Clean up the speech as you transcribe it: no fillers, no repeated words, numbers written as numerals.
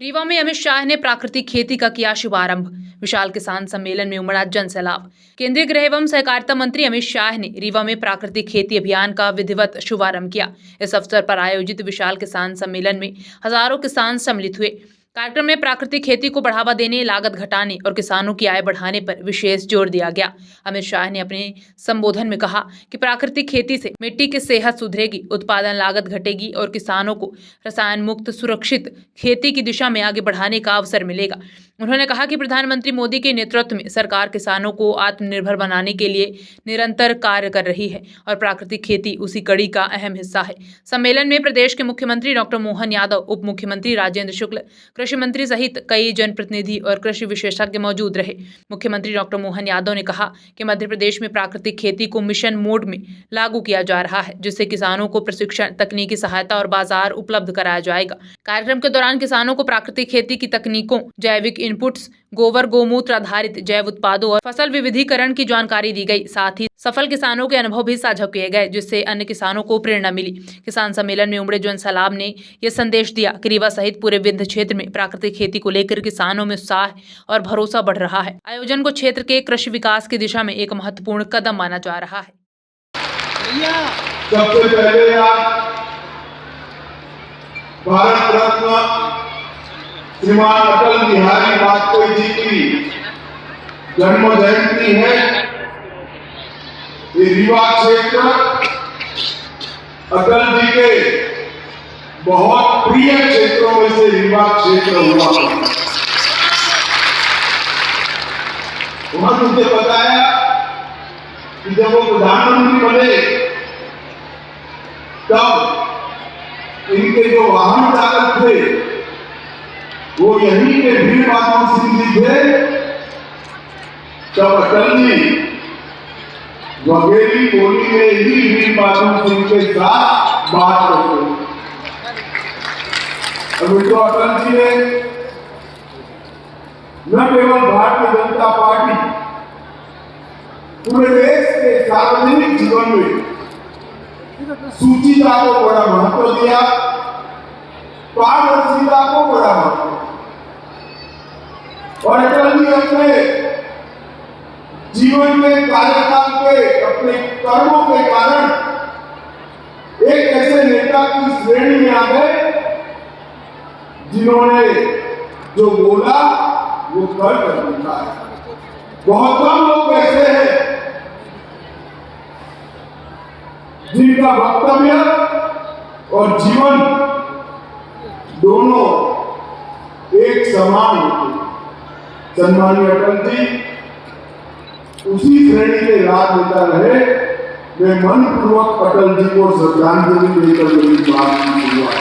रीवा में अमित शाह ने प्राकृतिक खेती का किया शुभारंभ। विशाल किसान सम्मेलन में उमड़ा जन सैलाब। केंद्रीय गृह एवं सहकारिता मंत्री अमित शाह ने रीवा में प्राकृतिक खेती अभियान का विधिवत शुभारंभ किया। इस अवसर पर आयोजित विशाल किसान सम्मेलन में हजारों किसान सम्मिलित हुए। कार्यक्रम में प्राकृतिक खेती को बढ़ावा देने, लागत घटाने और किसानों की आय बढ़ाने पर विशेष जोर दिया गया। अमित शाह ने अपने संबोधन में कहा कि प्राकृतिक खेती से मिट्टी की सेहत सुधरेगी, उत्पादन लागत घटेगी और किसानों को रसायन मुक्त सुरक्षित खेती की दिशा में आगे बढ़ाने का अवसर मिलेगा। उन्होंने कहा कि प्रधानमंत्री मोदी के नेतृत्व में सरकार किसानों को आत्मनिर्भर बनाने के लिए निरंतर कार्य कर रही है और प्राकृतिक खेती उसी कड़ी का अहम हिस्सा है। सम्मेलन में प्रदेश के मुख्यमंत्री डॉक्टर मोहन यादव, उप मुख्यमंत्री राजेंद्र शुक्ल, कृषि मंत्री सहित कई जनप्रतिनिधि और कृषि विशेषज्ञ मौजूद रहे। मुख्यमंत्री डॉक्टर मोहन यादव ने कहा कि मध्य प्रदेश में प्राकृतिक खेती को मिशन मोड में लागू किया जा रहा है, जिससे किसानों को प्रशिक्षण, तकनीकी सहायता और बाजार उपलब्ध कराया जाएगा। कार्यक्रम के दौरान किसानों को प्राकृतिक खेती की तकनीकों, जैविक इनपुट्स, गोबर गोमूत्र आधारित जैव उत्पादों और फसल विविधीकरण की जानकारी दी गई। साथ ही सफल किसानों के अनुभव भी साझा किए गए, जिससे अन्य किसानों को प्रेरणा मिली। किसान सम्मेलन में उमड़े जन सैलाब ने यह संदेश दिया कि रीवा सहित पूरे विंध्य क्षेत्र में प्राकृतिक खेती को लेकर किसानों में उत्साह और भरोसा बढ़ रहा है। आयोजन को क्षेत्र के कृषि विकास की दिशा में एक महत्वपूर्ण कदम माना जा रहा है। सबसे पहले भारत रत्न श्रीमान अटल बिहारी वाजपेयी जी की जन्म जयंती है। ये रीवा क्षेत्र अटल जी के बहुत प्रिय क्षेत्रों में से रीवा क्षेत्र हुआ। उन्होंने मुझे बताया कि जब वो प्रधानमंत्री बने तब इनके जो वाहन चालक थे वो यहीं के वीर बाबू सिंह जी थे। तब अटल जी वघेरी बोली में ही वीर बाबू सिंह के साथ बात करते। तो अटल जी ने न केवल भारतीय जनता पार्टी, पूरे देश के सार्वजनिक जीवन में सूचिता को बड़ा महत्व दिया, पारदर्शिता को बड़ा महत्व। और अटल जी अपने जीवन के कार्यकाल के, अपने कर्मों के कारण एक ऐसे नेता की श्रेणी में आ गए जिन्होंने जो बोला वो कर दिखा है। बहुत कम लोग ऐसे हैं जिनका वक्तव्य और जीवन दोनों एक समान होते। सम्मानीय अटल जी उसी श्रेणी के राजनेता रहे। मैं मनपूर्वक अटल जी को श्रद्धांजलि देकर मेरी बात की शुरुआत